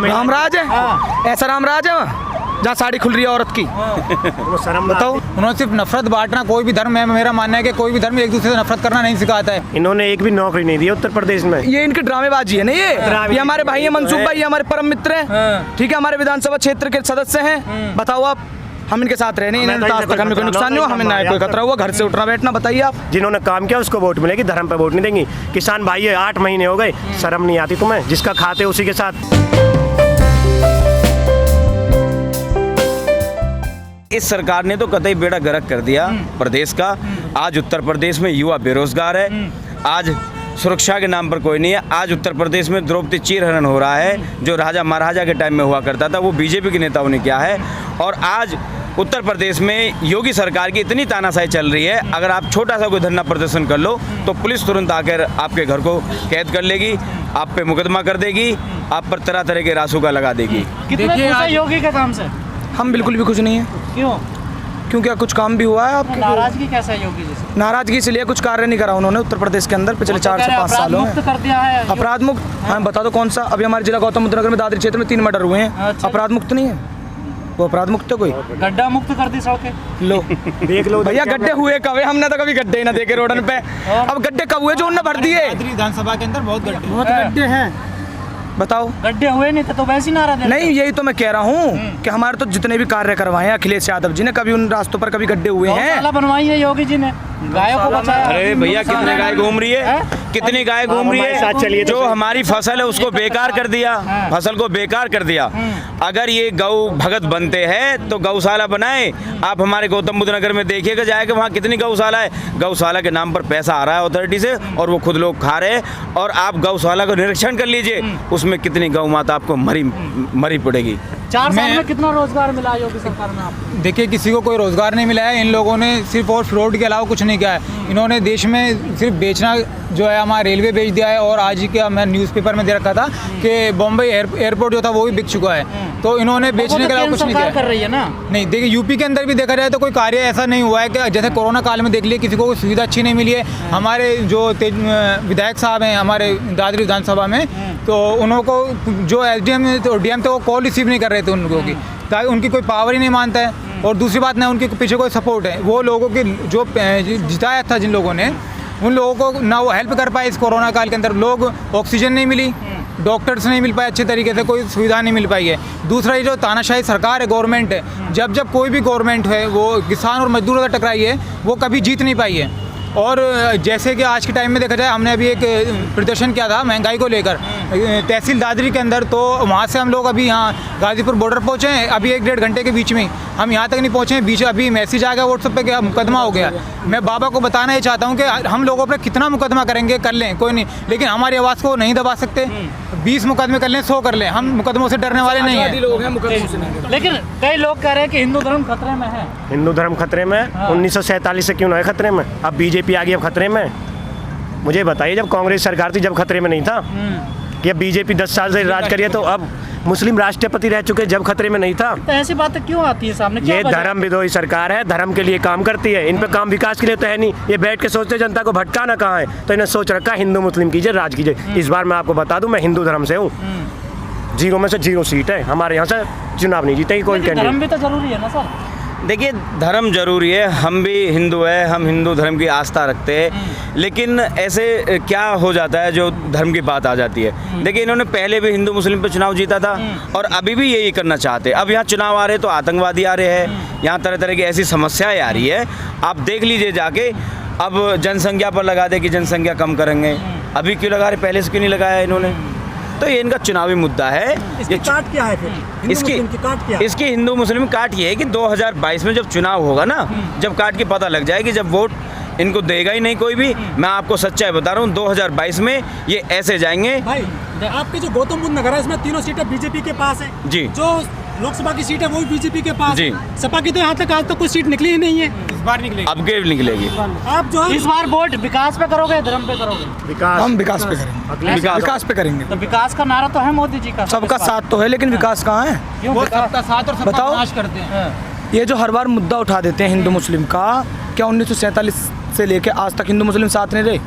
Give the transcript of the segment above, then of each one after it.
रामराज है, ऐसा रामराज है जहाँ साड़ी खुल रही है औरत की। शर्म बताओ। उन्होंने सिर्फ नफरत बांटना, कोई भी धर्म है, मेरा मानना है कि कोई भी धर्म एक दूसरे से नफरत करना नहीं सिखाता है। इन्होंने एक भी नौकरी नहीं दी उत्तर प्रदेश में। ये इनकी ड्रामेबाजी है ना। ये हमारे भाई है मनसूब भाई, हमारे परम मित्र हैं, ठीक है, हमारे विधानसभा क्षेत्र के सदस्य हैं। बताओ आप, हम इनके साथ रहे नहीं, इन्होंने आज तक हमें कोई नुकसान नहीं हुआ, हमें ना कोई खतरा हुआ घर से उठना बैठना। बताइए आप। जिन्होंने काम किया उसको वोट मिलेगी, धर्म पे वोट नहीं देंगी। किसान भाई है, 8 महीने हो गए, शर्म नहीं आती तुम्हें? जिसका खाते उसी के साथ। इस सरकार ने तो कतई बेड़ा गर्क कर दिया प्रदेश का। आज उत्तर प्रदेश में युवा बेरोजगार है, आज सुरक्षा के नाम पर कोई नहीं है। आज उत्तर प्रदेश में द्रौपदी चीरहरण हो रहा है, जो राजा महाराजा के टाइम में हुआ करता था, वो बीजेपी के नेताओं ने किया है। और आज उत्तर प्रदेश में योगी सरकार की इतनी तानाशाही चल रही है, अगर आप छोटा सा कोई धरना प्रदर्शन कर लो तो पुलिस तुरंत आकर आपके घर को कैद कर लेगी, आप पे मुकदमा कर देगी, आप पर तरह तरह के रासुका लगा देगी। कितने योगी के काम से? हम बिल्कुल भी खुश नहीं है। क्यों? क्योंकि कुछ काम भी हुआ है आपके। नाराजगी कैसा है योगी जी से? नाराजगी इसलिए कुछ कार्य नहीं करा उन्होंने उत्तर प्रदेश के अंदर पिछले 4 से 5 सालों में। कर दिया है अपराध मुक्त। हाँ बता दो कौन सा? अभी हमारे जिला गौतम बुद्ध नगर में दादरी क्षेत्र में 3 मर्डर हुए हैं। अच्छा। अपराध मुक्त नहीं है वो? अपराध मुक्त है कोई? गड्ढा मुक्त कर दी सड़कें। लो देख लो भैया, गड्ढे हुए कब है? हमने तो कभी गड्ढे ही ना देखे रोडन पे। अब गड्ढे कब हुए जो उन्होंने भर दिए? विधानसभा के अंदर बहुत गड्ढे हैं। बताओ। गड्ढे हुए नहीं थे तो वैसे ही नारा देते। नहीं, यही तो मैं कह रहा हूँ कि हमारे तो जितने भी कार्य करवाए हैं अखिलेश यादव जी ने, कभी उन रास्तों पर कभी गड्ढे हुए हैं? बनवाई है योगी जी ने, गायों को बचाया। अरे भैया, कितने गाय घूम रही है, कितनी गाय घूम रही है। जो हमारी फसल है उसको बेकार कर दिया, फसल को बेकार कर दिया। अगर ये गौ भगत बनते हैं तो गौशाला बनाए। आप हमारे गौतम बुद्ध नगर में देखिएगा जाएगा, वहाँ कितनी गौशाला है। गौशाला के नाम पर पैसा आ रहा है अथॉरिटी से और वो खुद लोग खा रहे हैं। और आप गौशाला का निरीक्षण कर लीजिए, उसमें कितनी गौ माता आपको मरी पड़ेगी। 4 साल में कितना रोजगार मिला योगी सरकार में आपको? देखिए, किसी को कोई रोजगार नहीं मिला है। इन लोगों ने सिर्फ और फ्रॉड के अलावा कुछ नहीं किया है। इन्होंने देश में सिर्फ बेचना जो है, हमारा रेलवे बेच दिया है। और आज का मैं न्यूज़पेपर में दे रखा था कि बॉम्बे एयरपोर्ट जो था वो भी बिक चुका है। तो इन्होंने बेचने के अलावा कुछ नहीं किया कर रही है ना। नहीं, देखिए यूपी के अंदर भी देखा जाए तो कोई कार्य ऐसा नहीं हुआ है कि जैसे कोरोना काल में देख लिए किसी को कोई सुविधा अच्छी नहीं मिली है। हमारे जो विधायक साहब हैं हमारे दादरी विधानसभा में, तो उनको जो SDM तो DM थे वो कॉल रिसीव नहीं कर रहे थे उन लोगों की, ताकि उनकी कोई पावर ही नहीं मानता है। और दूसरी बात ना, उनके पीछे कोई सपोर्ट है। वो लोगों की जो जिताया था जिन लोगों ने, उन लोगों को ना वो हेल्प कर पाए। इस कोरोना काल के अंदर लोग ऑक्सीजन नहीं मिली, डॉक्टर्स नहीं मिल पाए अच्छे तरीके से, कोई सुविधा नहीं मिल पाई है। दूसरा, ये जो तानाशाही सरकार है, गवर्नमेंट है, जब कोई भी गवर्नमेंट है वो किसान और मजदूरों से टकराई है, वो कभी जीत नहीं पाई है। और जैसे कि आज के टाइम में देखा जाए, हमने अभी एक प्रदर्शन किया था महंगाई को लेकर तहसील दादरी के अंदर, तो वहाँ से हम लोग अभी यहाँ गाजीपुर बॉर्डर पहुँचे हैं। अभी 1-1.5 घंटे के बीच में हम यहाँ तक नहीं पहुँचे हैं। बीच अभी मैसेज आ गया व्हाट्सएप पे कि मुकदमा हो गया। मैं बाबा को बताना ही चाहता हूँ कि हम लोगों पर कितना मुकदमा करेंगे, कर लें, कोई नहीं, लेकिन हमारी आवाज़ को नहीं दबा सकते। 20 मुकदमे कर लें, 100 कर लें, हम मुकदमों से डरने वाले नहीं हैं। लेकिन कई लोग कह रहे हैं कि हिंदू धर्म खतरे में है। हिंदू धर्म खतरे में? 1947 से क्यों ना है खतरे में? अब बीजेपी आ गई, अब खतरे में? मुझे बताइए, जब कांग्रेस सरकार थी जब खतरे में नहीं था? कि अब बीजेपी 10 साल से राज करिए तो अब मुस्लिम राष्ट्रपति रह चुके, जब खतरे में नहीं था? तो ऐसी बातें क्यों आती है सामने? ये धर्म विरोधी सरकार है, धर्म के लिए काम करती है। इन पे काम विकास के लिए तो है नहीं। ये बैठ के सोचते जनता को भटकाना कहाँ है, तो इन्हें सोच रखा हिंदू मुस्लिम कीजिए, राज कीजिए। इस बार मैं आपको बता दूं, मैं हिंदू धर्म से हूँ। 0 में से 0 सीट है हमारे यहाँ से, चुनाव नहीं जीतेगी कोई कैंडिडेट। धर्म भी तो जरूरी है ना सर। देखिए, धर्म जरूरी है, हम भी हिंदू है, हम हिंदू धर्म की आस्था रखते हैं। लेकिन ऐसे क्या हो जाता है जो धर्म की बात आ जाती है। देखिए, इन्होंने पहले भी हिंदू मुस्लिम पे चुनाव जीता था और अभी भी यही करना चाहते हैं। अब यहाँ चुनाव आ रहे तो आतंकवादी आ रहे हैं, यहाँ तरह तरह की ऐसी समस्याएं आ रही है। आप देख लीजिए जाके, अब जनसंख्या पर लगा दे कि जनसंख्या कम करेंगे, अभी क्यों लगा रहे, पहले से क्यों नहीं लगाया इन्होंने? तो ये इनका चुनावी मुद्दा है। इसकी काट क्या है फिर? इसकी हिंदू मुस्लिम काट ये है कि 2022 में जब चुनाव होगा ना, जब काट के पता लग जाएगी, जब वोट इनको देगा ही नहीं कोई भी। मैं आपको सच्चाई बता रहा हूँ, 2022 में ये ऐसे जाएंगे। भाई, आपके जो गौतम बुद्ध नगर है इसमें 3 सीटें बीजेपी के पास है जी। जो लोकसभा की सीट है वो भी बीजेपी के पास जी। सपा की तो यहाँ तक आज तक कोई सीट निकली ही नहीं है। इस बार निकलेगी, अब के निकलेगी। आप जो है इस बार वोट विकास पे करोगे, धर्म पे करोगे? विकास, हम विकास पे करेंगे, विकास पे करेंगे। तो विकास का नारा तो है मोदी जी का, सबका साथ तो है, लेकिन विकास कहाँ है? क्यों? वो सबका साथ और सबका बताओ। विनाश करते हैं। ये जो हर बार मुद्दा उठा देते हैं हिंदू मुस्लिम का, क्या 1947 से लेके आज तक हिंदू मुस्लिम साथ नहीं रहे?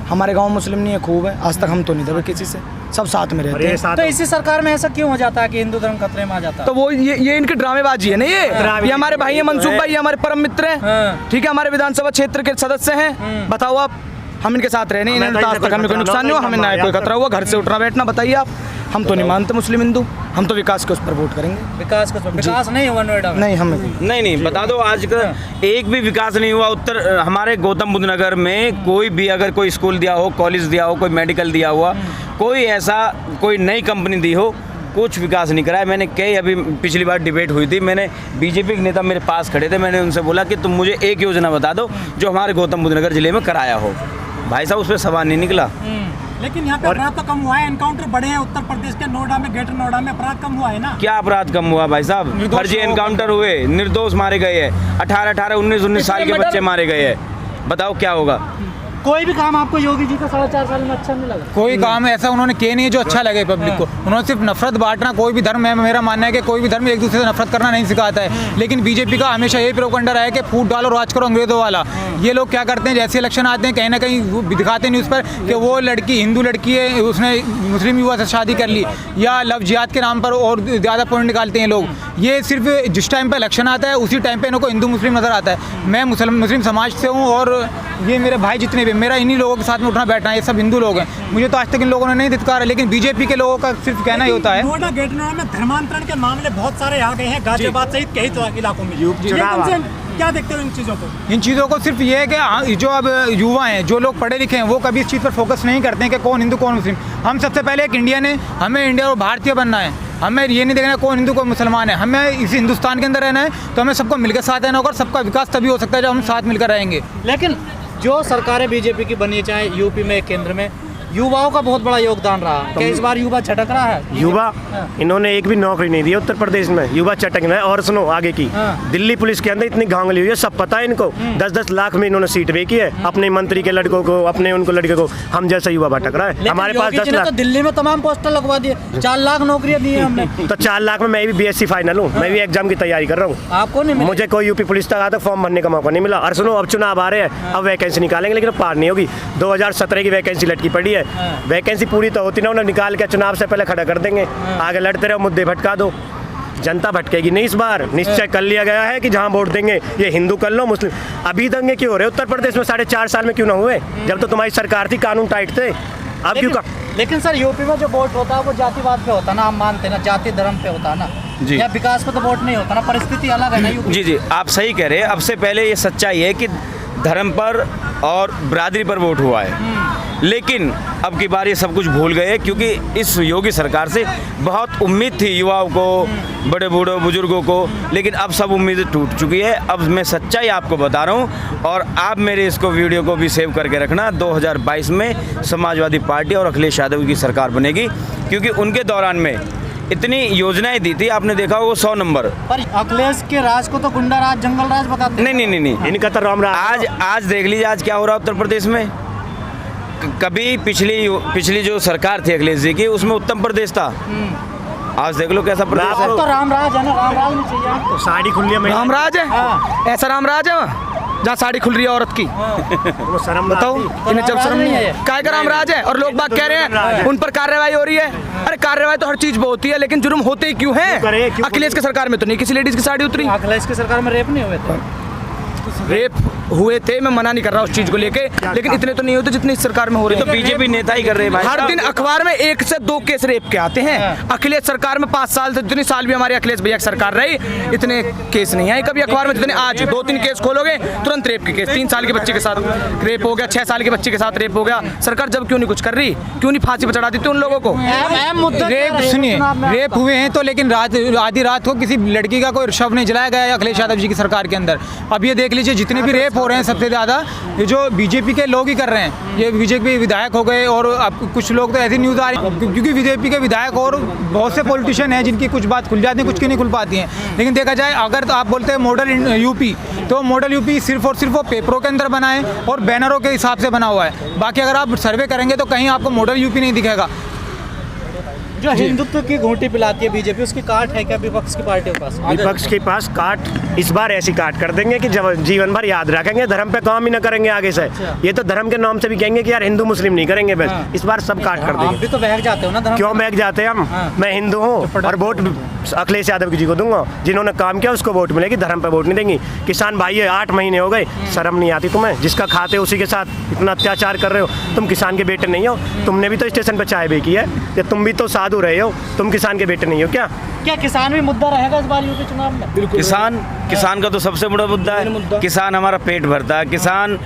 हमारे गांव मुस्लिम नहीं है, खूब है। आज तक हम तो नहीं दबे किसी से, सब साथ में रहते हैं। तो इसी सरकार में ऐसा क्यों हो जाता है कि हिंदू धर्म खतरे में आ जाता है? तो वो ये इनकी ड्रामेबाजी है ना। ये हमारे भाई है मनसूब भाई, ये हमारे परम मित्र हैं, ठीक है, हमारे विधानसभा क्षेत्र के सदस्य हैं। बताओ आप, हम इनके साथ रहे नहीं, इन्हें तो आज तक हमें कोई नुकसान नहीं हुआ, हमें ना कोई खतरा हुआ। घर से उठना बैठना बताइए आप। हम तो नहीं मानते मुस्लिम हिंदू, हम तो विकास के उस पर वोट करेंगे। विकास नहीं हुआ नोएडा में? नहीं, हमें नहीं बता दो, आज का एक भी विकास नहीं हुआ। उत्तर हमारे गौतम बुद्ध नगर में कोई भी अगर कोई स्कूल दिया हो, कॉलेज दिया हो, कोई मेडिकल दिया हुआ, कोई ऐसा कोई नई कंपनी दी हो, कुछ विकास नहीं कराया। मैंने कई, अभी पिछली बार डिबेट हुई थी, मैंने बीजेपी के नेता मेरे पास खड़े थे, मैंने उनसे बोला कि तुम मुझे एक योजना बता दो जो हमारे गौतम बुद्ध नगर जिले में कराया हो। भाई साहब उस पर सवाल नहीं निकला। लेकिन यहाँ पे अपराध तो कम हुआ है, एनकाउंटर बढ़े हैं उत्तर प्रदेश के नोएडा में, ग्रेटर नोएडा में अपराध कम हुआ है ना? क्या अपराध कम हुआ भाई साहब? फर्जी एनकाउंटर हुए, निर्दोष मारे गए हैं, 18-18, 19-19 साल के बच्चे मारे गए हैं। बताओ क्या होगा? कोई भी काम आपको योगी जी का 4.5 साल में अच्छा नहीं लगा? कोई काम ऐसा उन्होंने किए नहीं है जो अच्छा लगे पब्लिक को। उन्होंने सिर्फ नफरत बांटना, कोई भी धर्म है, मेरा मानना है कि कोई भी धर्म एक दूसरे से नफरत करना नहीं सिखाता है। लेकिन बीजेपी का हमेशा यही प्रोपेगेंडा रहा है कि फूट डालो राज करो अंग्रेजों वाला। ये लोग क्या करते हैं, जैसे इलेक्शन आते हैं कहीं ना कहीं दिखाते हैं न्यूज़ पर कि वो लड़की हिंदू लड़की है, उसने मुस्लिम युवा से शादी कर ली, या लव जिहाद के नाम पर और ज़्यादा पॉइंट निकालते हैं लोग। ये सिर्फ जिस टाइम पर इलेक्शन आता है उसी टाइम पर इनको हिंदू मुस्लिम नज़र आता है। मैं मुस्लिम समाज से हूँ और ये मेरे भाई जितने भी, मेरा इन्हीं लोगों के साथ में उठना बैठना है, ये सब हिंदू लोग हैं। मुझे तो आज तक इन लोगों ने नहीं धिक्कारा, लेकिन बीजेपी के लोगों का सिर्फ कहना ही होता है। नोएडा ग्रेटर नोएडा में धर्मांतरण के मामले बहुत सारे आ गए हैं, गाजियाबाद सहित कई इलाकों में। क्या देखते हो इन चीज़ों को? इन चीज़ों को सिर्फ ये है कि जो अब युवा हैं, जो लोग पढ़े लिखे हैं, वो कभी इस चीज़ पर फोकस नहीं करते हैं कि कौन हिंदू कौन मुस्लिम। हम सबसे पहले एक इंडियन है, हमें इंडिया और भारतीय बनना है। हमें ये नहीं देखना कौन हिंदू कौन मुसलमान है, हमें इस हिंदुस्तान के अंदर रहना है। तो हमें सबको मिलकर साथ रहना होगा, सबका विकास तभी हो सकता है जब हम साथ मिलकर रहेंगे। लेकिन जो सरकारें बीजेपी की बनी है, चाहे यूपी में, केंद्र में, युवाओं का बहुत बड़ा योगदान रहा। क्या इस बार युवा झटक रहा है? युवा, इन्होंने एक भी नौकरी नहीं दी उत्तर प्रदेश में, युवा चटक रहा है। और सुनो आगे की, दिल्ली पुलिस के अंदर इतनी घांगली हुई है, सब पता है इनको। 10-10 लाख में इन्होंने सीट बेची है अपने मंत्री के लड़कों को, अपने उनको लड़के को। हम जैसा युवा भटक रहा है। हमारे पास 10 लाख, तो दिल्ली में तमाम पोस्टर लगवा दिए, 4 लाख नौकरियां दी हैं हमने। तो 4 लाख में मैं भी BSc फाइनल हूँ, मैं भी एग्जाम की तैयारी कर रहा हूँ। आपको नहीं? मुझे कोई यूपी पुलिस तक आता फॉर्म भरने का मौका नहीं मिला। और सुनो, अब चुनाव आ रहे हैं, अब वैकेंसी निकालेंगे, लेकिन पार नहीं होगी। 2017 की वैकेंसी लटकी पड़ी है, वैकेंसी पूरी तो होती ना, उन्हें निकाल के चुनाव से पहले खड़ा कर देंगे। आगे लड़ते रहो, मुद्दे भटका दो, जनता भटकेगी नहीं। इस बार निश्चय कर लिया गया है कि जहां वोट देंगे ये हिंदू कर लो, मुस्लिम। अभी दंगे क्यों हो रहे उत्तर प्रदेश में? 4.5 साल में क्यों ना हुए? जब तो तुम्हारी सरकार थी, कानून टाइट थे। अब क्यों? लेकिन सर यूपी में जो वोट होता है वो जातिवाद पे होता है ना, हम मानते हैं ना, जाति धर्म पे होता है ना जी। या विकास पे तो वोट नहीं होता ना, परिस्थिति अलग है ना यूपी। जी, आप सही कह रहे हैं। अब से पहले ये सच्चाई है कि धर्म पर और बरादरी पर वोट हुआ है, लेकिन अब की बार ये सब कुछ भूल गए, क्योंकि इस योगी सरकार से बहुत उम्मीद थी युवाओं को, बड़े बूढ़ों बुजुर्गों को, लेकिन अब सब उम्मीदें टूट चुकी है। अब मैं सच्चाई आपको बता रहा हूँ, और आप मेरे इसको वीडियो को भी सेव करके रखना। 2022 में समाजवादी पार्टी और अखिलेश यादव की सरकार बनेगी, क्योंकि उनके दौरान में इतनी योजनाएं दी थी, आपने देखा होगा 100 नंबर। पर अखिलेश के राज को तो गुंडा राज, जंगल राज बताते हैं। नहीं, इनका तो राम राज। आज देख लीजिए आज क्या हो रहा है उत्तर प्रदेश में। कभी पिछली जो सरकार थी अखिलेश जी की, उसमें उत्तम प्रदेश था। आज देख लो कैसा प्रदेश है। तो रामराज है ना, रामराज नहीं चाहिए आपको? साड़ी खुल रही है, रामराज है, ऐसा रामराज है जहाँ साड़ी खुल रही है औरत की। वो शर्म बताओ, इन्हें जब शर्म नहीं है? काय का रामराज है? और लोग बात कह रहे हैं उन पर कार्रवाई हो रही है। अरे कार्रवाई तो हर चीज पे होती है, लेकिन जुर्म होते ही क्यों हैं? अखिलेश की सरकार में तो नहीं किसी लेडीज की साड़ी उतरी। अखिलेश की सरकार में रेप नहीं हुए थे? रेप हुए थे, मैं मना नहीं कर रहा उस चीज को लेके, लेकिन इतने तो नहीं होते जितनी इस सरकार में हो रहे तो हैं। बीजेपी नेता ही कर रहे हैं भाई। हर दिन अखबार में 1 से 2 केस रेप के आते हैं। अखिलेश सरकार में 5 साल से, जितनी साल भी हमारे अखिलेश भैया की सरकार रही, इतने केस नहीं आए कभी अखबार में जितने आज। 2-3 केस खोलोगे तुरंत रेप के केस। 3 साल के बच्चे के साथ रेप हो गया, 6 साल के बच्चे के साथ रेप हो गया। सरकार जब क्यों नहीं कुछ कर रही? क्यों नहीं फांसी पर चढ़ा देती उन लोगों को? रेप सुनिए, रेप हुए हैं तो, लेकिन आधी रात को किसी लड़की का कोई शव नहीं जलाया गया अखिलेश यादव जी की सरकार के अंदर। अब ये देख लीजिए, जितने भी रेप हो रहे हैं सबसे ज़्यादा ये जो बीजेपी के लोग ही कर रहे हैं। ये बीजेपी विधायक हो गए, और अब कुछ लोग तो ऐसी न्यूज़ आ रही, क्योंकि बीजेपी के विधायक और बहुत से पॉलिटिशियन हैं जिनकी कुछ बात खुल जाती है, कुछ की नहीं खुल पाती हैं। लेकिन देखा जाए, अगर तो आप बोलते हैं मॉडल यूपी, तो मॉडल यूपी सिर्फ और सिर्फ वो पेपरों के अंदर बना है और बैनरों के हिसाब से बना हुआ है। बाकी अगर आप सर्वे करेंगे तो कहीं आपको मॉडल यूपी नहीं दिखेगा। जो हिंदुत्व की घूंटी पिलाती है बीजेपी, उसकी काट है क्या विपक्ष की पार्टियों के पास? विपक्ष के पास काट इस बार ऐसी काट कर देंगे कि जब जीवन भर याद रखेंगे, धर्म पे काम ही न करेंगे आगे से। ये तो धर्म के नाम से भी कहेंगे कि यार हिंदू मुस्लिम नहीं करेंगे, बस इस बार सब काट कर आप देंगे। भी तो बहक जाते हो ना धर्म। क्यों बहक जाते हैं हम? मैं हिंदू हूँ और वोट अखिलेश यादव जी को दूंगा। जिन्होंने काम किया उसको वोट मिलेगी, धर्म पे वोट नहीं देंगी। किसान भाई है, 8 महीने हो गए, शर्म नहीं आती तुम्हें? जिसका खाते उसी के साथ इतना अत्याचार कर रहे हो। तुम किसान के बेटे नहीं हो? तुमने भी तो स्टेशन पर चाय बेची है, या तुम भी तो साधु रहे हो? तुम किसान के बेटे नहीं हो क्या? क्या किसान भी मुद्दा रहेगा इस बार यूपी चुनाव में? किसान का तो सबसे बड़ा मुद्दा है। किसान हमारा पेट भरता है। किसान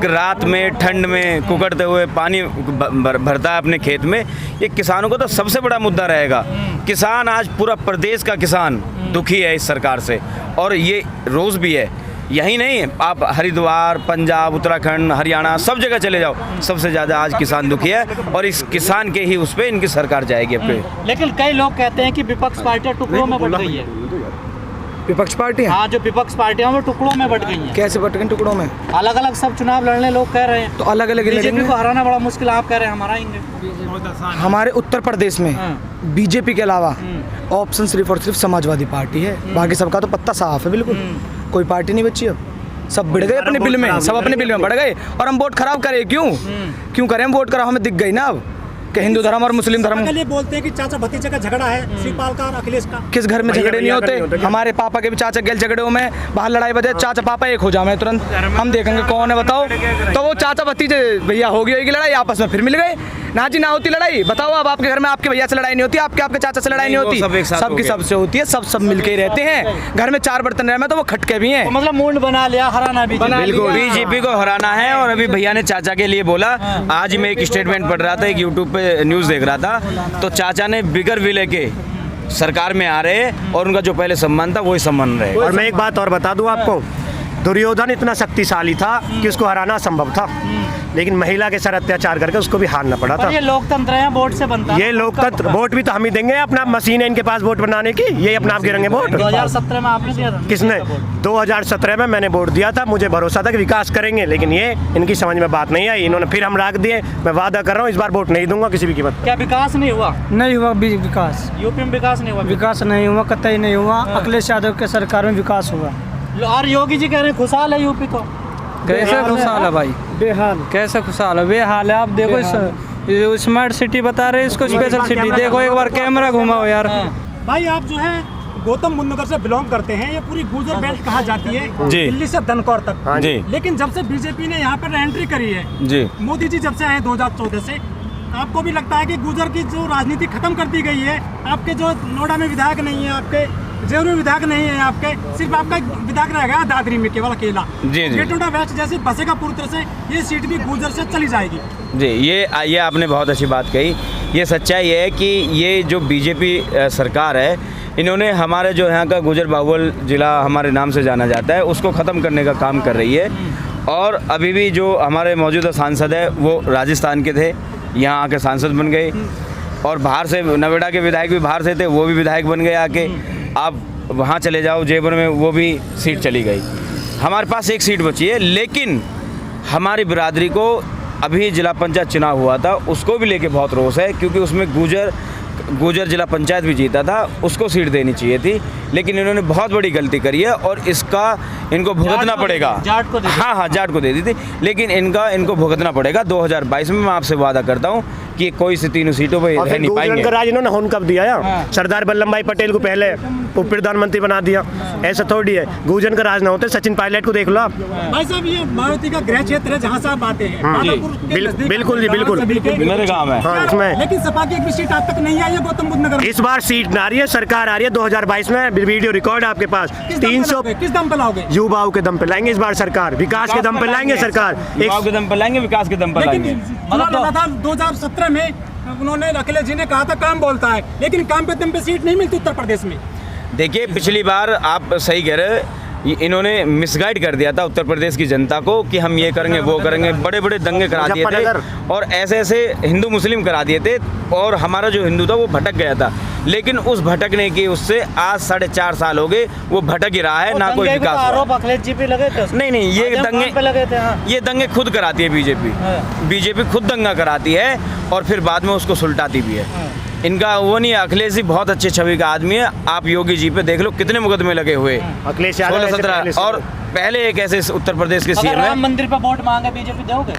रात में ठंड में कुकड़ते हुए पानी भरता है अपने खेत में। ये किसानों का तो सबसे बड़ा मुद्दा रहेगा। किसान आज पूरा प्रदेश का किसान दुखी है इस सरकार से, और ये रोज़ भी है। यही नहीं, आप हरिद्वार, पंजाब, उत्तराखंड, हरियाणा सब जगह चले जाओ, सबसे ज़्यादा आज किसान दुखी है, और इस किसान के ही उस पर इनकी सरकार जाएगी अपने। लेकिन कई लोग कहते हैं कि विपक्ष पार्टियां टुकड़ों में बट गई है। विपक्ष पार्टी हाँ, जो विपक्ष पार्टियां वो टुकड़ों में बट गई हैं। कैसे बट गई टुकड़ों में? अलग अलग सब चुनाव लड़ने लोग कह रहे हैं, तो अलग अलग बीजेपी को हराना बड़ा मुश्किल, आप कह रहे हैं हम हराएंगे। हमारे उत्तर प्रदेश में बीजेपी के अलावा ऑप्शन सिर्फ और सिर्फ समाजवादी पार्टी है। बाकी सबका तो पत्ता साफ है, बिल्कुल कोई पार्टी नहीं बची अब। सब बढ़ गए अपने बिल में, सब अपने बिल में बढ़ गए, और हम वोट खराब करें क्यों करें हम वोट खराब? हमें दिख गई ना अब कि हिंदू धर्म और मुस्लिम धर्म। के लिए बोलते हैं कि चाचा भतीजे का झगड़ा है शिवपाल का और अखिलेश का। किस घर में झगड़े नहीं होते? हमारे पापा के भी चाचा गैल झगड़े में बाहर लड़ाई बजे, चाचा पापा एक हो जाए तुरंत, हम देखेंगे कौन है बताओ। तो वो चाचा भतीजे भैया होगी लड़ाई, आपस में फिर मिल गए ना जी, ना होती लड़ाई। बताओ अब आपके घर में आपके भैया से लड़ाई नहीं होती, आपके चाचा से लड़ाई नहीं होती, सबकी सबसे होती है, सब मिलके ही रहते हैं। घर में 4 बर्तन रहे में तो वो खटके भी हैं। मतलब मूड बना लिया, हराना भी बिल्कुल बीजेपी को हराना है। और अभी भैया ने चाचा के लिए बोला, आज मैं एक स्टेटमेंट पढ़ रहा था, एक यूट्यूब पे न्यूज़ देख रहा था, तो चाचा ने बिगर भी लेके सरकार में आ रहे, और उनका जो पहले सम्मान था वही सम्मान रहे। और मैं एक बात और बता दूं आपको, दुर्योधन इतना शक्तिशाली था कि उसको हराना असंभव था, लेकिन महिला के साथ अत्याचार करके उसको भी हारना पड़ा था। ये लोकतंत्र है, वोट से बनता है। ये लोकतंत्र, वोट भी तो हम ही देंगे, अपना मशीन है इनके पास वोट बनाने की, ये अपना आप गिरेंगे वोट। 2017 में आपने दिया था? किसने? 2017 में मैंने वोट दिया था, मुझे भरोसा था कि विकास करेंगे, लेकिन ये इनकी समझ में बात नहीं आई, इन्होंने फिर हम राख दिए। मैं वादा कर रहा हूँ इस बार वोट नहीं दूंगा किसी भी कीमत। क्या विकास नहीं हुआ? नहीं हुआ विकास, यूपी में विकास नहीं हुआ? विकास नहीं हुआ, कतई नहीं हुआ। अखिलेश यादव के सरकार में विकास हुआ। और योगी जी कह रहे हैं खुशहाल है यूपी तो। कैसे खुशहाल है भाई? बेहाल। कैसे खुशहाल है? बेहाल है। आप देखो इस स्मार्ट सिटी बता रहे हैं इसको, स्पेशल सिटी। देखो एक बार कैमरा घुमाओ यार। भाई आप जो है गौतम बुद्ध नगर से बिलोंग करते हैं, ये पूरी गुर्जर बेल्ट कहा जाती है जी। दिल्ली से धनकौर तक। हाँ जी। लेकिन जब से बीजेपी ने यहाँ पर एंट्री करी है जी, मोदी जी जब से आए 2014 से, आपको भी लगता है कि गुर्जर की जो राजनीति खत्म कर दी गई है? आपके जो नोएडा में विधायक नहीं है, आपके जेवर में विधायक नहीं है, आपके सिर्फ आपका विधायक रहेगा दादरी में केवल अकेला। जी। गेटोडा वेस्ट जैसी बसेगा पूरी तरह से, ये सीट भी गुर्जर से चली जाएगी। जी, ये आपने बहुत अच्छी बात कही। ये सच्चाई है कि ये जो बीजेपी सरकार है, इन्होंने हमारे जो यहाँ का गुजर बाहुल ज़िला हमारे नाम से जाना जाता है, उसको ख़त्म करने का काम कर रही है। और अभी भी जो हमारे मौजूदा सांसद है वो राजस्थान के थे, यहाँ आके सांसद बन गए, और बाहर से नोएडा के विधायक भी बाहर से थे, वो भी विधायक बन गए आके। आप वहाँ चले जाओ जयपुर में, वो भी सीट चली गई। हमारे पास एक सीट बची है, लेकिन हमारी बिरादरी को अभी जिला पंचायत चुनाव हुआ था, उसको भी लेके बहुत रोष है, क्योंकि उसमें गुजर जिला पंचायत भी जीता था, उसको सीट देनी चाहिए थी, लेकिन इन्होंने बहुत बड़ी गलती करी है, और इसका इनको भुगतना पड़ेगा। जाट को दे दी। हाँ, जाट को दे दी थी, लेकिन इनको भुगतना पड़ेगा 2022 में। मैं आपसे वादा करता हूँ कि कोई से 3 सीटों पर रह नहीं पाएंगे। राज इन्होंने हुन कब दिया है? सरदार वल्लभ भाई पटेल को पहले उप प्रधानमंत्री बना दिया, ऐसा थोड़ी है। गुर्जर का राज ना होते, सचिन पायलट को देख लो आप। भाई साहब, ये मायावती का गृह क्षेत्र है जहाँ से आप आते हैं। बिल्कुल जी, बिल्कुल मेरे गाँव है। हाँ, इसमें लेकिन सपा की एक भी सीट आज तक नहीं आई है गौतम बुद्ध नगर में। इस बार सीट ना आ रही है, सरकार आ रही है 2022 में। वीडियो रिकॉर्ड आपके पास। 300 किस दम पे लाओगे? युवाओं के दम पे लाएंगे इस बार सरकार, विकास के दम पे लाएंगे सरकार। युवाओं के दम पे लाएंगे, विकास के दम पे लाएंगे। मतलब लड़ा था 2017 में, उन्होंने अखिलेश जी ने कहा था काम बोलता है, लेकिन काम पे दम पे सीट नहीं मिलती उत्तर प्रदेश में। देखिए, पिछली बार आप सही कह रहे हैं, इन्होंने मिसगाइड कर दिया था उत्तर प्रदेश की जनता को कि हम ये करेंगे वो करेंगे, बड़े बड़े दंगे करा दिए थे, और ऐसे ऐसे हिंदू मुस्लिम करा दिए थे, और हमारा जो हिंदू था वो भटक गया था। लेकिन उस भटकने की उससे आज 4.5 साल हो गए, वो भटक ही रहा है, ना कोई विकास। आरोप अखिलेश जी पे लगे थे? नहीं, ये दंगे खुद कराती है बीजेपी। बीजेपी खुद दंगा कराती है, और फिर बाद में उसको सुलटाती भी है। इनका वो नहीं है। अखिलेश जी बहुत अच्छे छवि का आदमी है। आप योगी जी पे देख लो कितने मुकदमे लगे हुए, अखिलेश यादव 16-17 और पहले एक ऐसे उत्तर प्रदेश के अगर सीएम राम है। मंदिर पे वोट मांगे बीजेपी दोगे?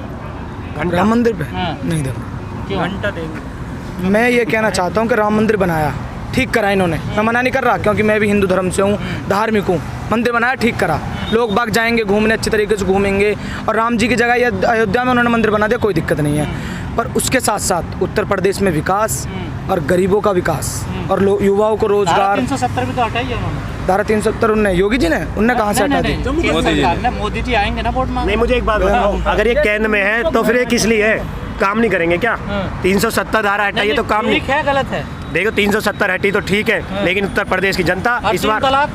राम मंदिर पे हाँ। नहीं देखो, क्यों? मैं ये कहना चाहता हूँ कि राम मंदिर बनाया, ठीक करा इन्होंने, मैं मना नहीं कर रहा क्योंकि मैं भी हिंदू धर्म से हूँ, धार्मिक हूँ। मंदिर बनाया, ठीक करा, लोग बाग जाएंगे घूमने, अच्छी तरीके से घूमेंगे, और राम जी की जगह ये अयोध्या में उन्होंने मंदिर बना दिया, कोई दिक्कत नहीं है। पर उसके साथ साथ उत्तर प्रदेश में विकास और गरीबों का विकास और युवाओं को रोजगार। 370 भी तो हटाई है उन्होंने। धारा 370 उनने, योगी जी ने, उनने कहाँ से हटा दी? केंद्र सरकार ने, मोदी जी आएंगे ना वोट मांगने। नहीं, मुझे एक बात बताओ, अगर ये केंद्र में है तो फिर ये किस लिए है? काम नहीं करेंगे क्या? 370 धारा हटाइए तो काम नहीं। ठीक है, गलत है। देखो 370 हटी तो ठीक है, लेकिन उत्तर प्रदेश की जनता और इस 3 बार तलाक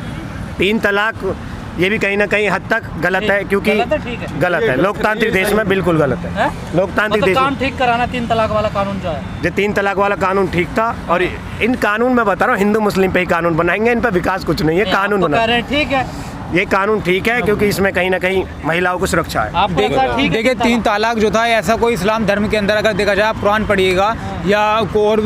3 तलाक ये भी कहीं ना कहीं हद तक गलत है, क्योंकि गलत है, ठीक है। गलत है, लोकतांत्रिक देश में बिल्कुल गलत है। हैं? लोकतांत्रिक मतलब देश काम में ठीक कराना 3 तलाक वाला कानून जो है। जो 3 तलाक वाला कानून ठीक था, और इन कानून में बता रहा हूँ हिंदू मुस्लिम पे ही कानून बनाएंगे, इन पे विकास कुछ नहीं है। कानून आप तो कह बना, रहे हैं ठीक है, ये कानून ठीक है क्योंकि इसमें कहीं ना कहीं महिलाओं को सुरक्षा है। आपको लगता है ठीक है? देखिए 3 तलाक जो था ऐसा कोई इस्लाम धर्म के अंदर अगर देखा जाए, आप कुरान पढ़िएगा या और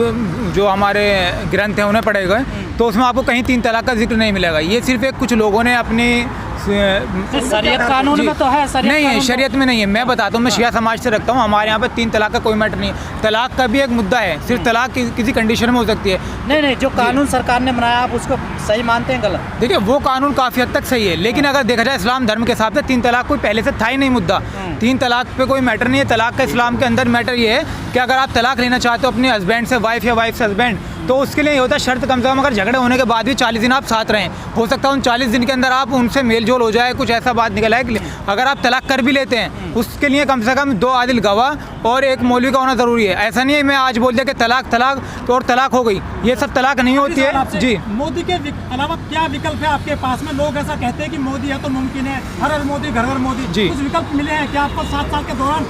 जो हमारे ग्रंथ हैं उन्हें पढ़ेगा, तो उसमें आपको कहीं 3 तलाक का जिक्र नहीं मिलेगा। ये सिर्फ एक कुछ लोगों ने अपनी शरीयत कानून में तो है, शरीयत नहीं है, कानून शरीयत में नहीं है। मैं बताता हूँ, मैं शिया समाज से रखता हूँ, हमारे यहाँ पे 3 तलाक का कोई मैटर नहीं है। तलाक का भी एक मुद्दा है, सिर्फ तलाक किसी कंडीशन में हो सकती है। नहीं, जो कानून सरकार ने बनाया आप उसको सही मानते हैं गलत? देखिए वो कानून काफ़ी हद तक सही है, लेकिन अगर देखा जाए इस्लाम धर्म के हिसाब से 3 तलाक कोई पहले से था ही नहीं मुद्दा। 3 तलाक पे कोई मैटर नहीं है। तलाक का इस्लाम के अंदर मैटर ये है कि अगर आप तलाक लेना चाहते हो अपने हस्बैंड से, वाइफ या वाइफ से हस्बैंड, तो उसके लिए ये होता है शर्त कम से कम अगर झगड़े होने के बाद भी 40 दिन आप साथ रहें। हो सकता है उन 40 दिन के अंदर आप उनसे मेल जोल हो जाए, कुछ ऐसा बात निकल आए कि अगर आप तलाक कर भी लेते हैं उसके लिए कम से कम 2 आदिल गवाह और एक मौलवी का होना ज़रूरी है। ऐसा नहीं है मैं आज बोल दिया कि तलाक तो और तलाक हो गई, ये सब तलाक नहीं होती है जी। मोदी के अलावा क्या विकल्प है आपके पास में? लोग ऐसा कहते हैं कि मोदी है तो मुमकिन है, हर मोदी घर घर मोदी जी। कुछ विकल्प मिले हैं क्या आपको 7 साल के दौरान?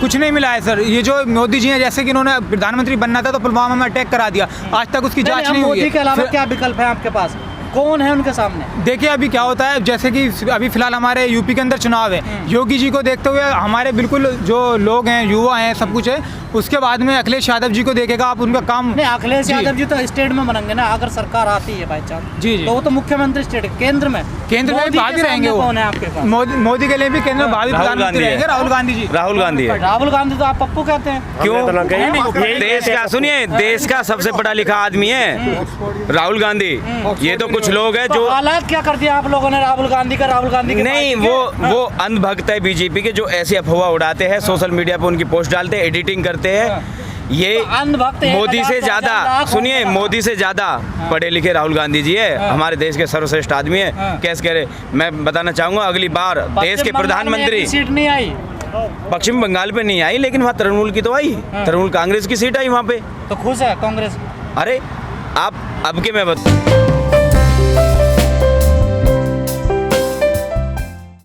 कुछ नहीं मिला है सर। ये जो मोदी जी हैं, जैसे कि इन्होंने प्रधानमंत्री बनना था तो पुलवामा में अटैक करा दिया, आज तक उसकी जांच नहीं हुई है। मोदी के अलावा फिर- क्या विकल्प है आपके पास? कौन है उनके सामने? देखिए अभी क्या होता है, जैसे कि अभी फिलहाल हमारे यूपी के अंदर चुनाव है, योगी जी को देखते हुए हमारे बिल्कुल जो लोग हैं, युवा हैं, सब कुछ है। उसके बाद में अखिलेश यादव जी को देखेगा आप, उनका काम नहीं, अखिलेश जी। यादव जी तो स्टेट में बनेंगे ना, अगर सरकार आती है बाई चांस जी, जी। तो वो तो मुख्यमंत्री स्टेट केंद्र में भाभी के रहेंगे सामने वो। कौन है आपके पास? मोदी के लिए भी केंद्र में भावी राहुल प्रधानमंत्री गांधी रहेंगे है। राहुल गांधी जी। राहुल गांधी है। राहुल गांधी तो आप पप्पू कहते हैं। क्यों? हमने तो ना कही। यही देश का, सुनिए, देश का सबसे पढ़ा लिखा आदमी है राहुल गांधी। ये तो कुछ लोग हैं तो जो हालात क्या कर दिया आप लोगों ने राहुल गांधी के नहीं, वो अंधभक्त है बीजेपी के, जो ऐसी अफवाह उड़ाते हैं, सोशल मीडिया पे उनकी पोस्ट डालते हैं, एडिटिंग करते हैं। ये तो अंधभक्त मोदी से ज्यादा, सुनिए, मोदी से ज्यादा पढ़े लिखे राहुल गांधी जी है, हमारे देश के सर्वश्रेष्ठ आदमी है। कैसे कह रहे, मैं बताना चाहूंगा, अगली बार देश के प्रधानमंत्री, सीट नहीं आई पश्चिम बंगाल पे नहीं आई, लेकिन वहाँ तृणमूल की तो आई, तृणमूल कांग्रेस की सीट आई वहाँ पे। तो खुश है कांग्रेस? अरे आप अब के मैं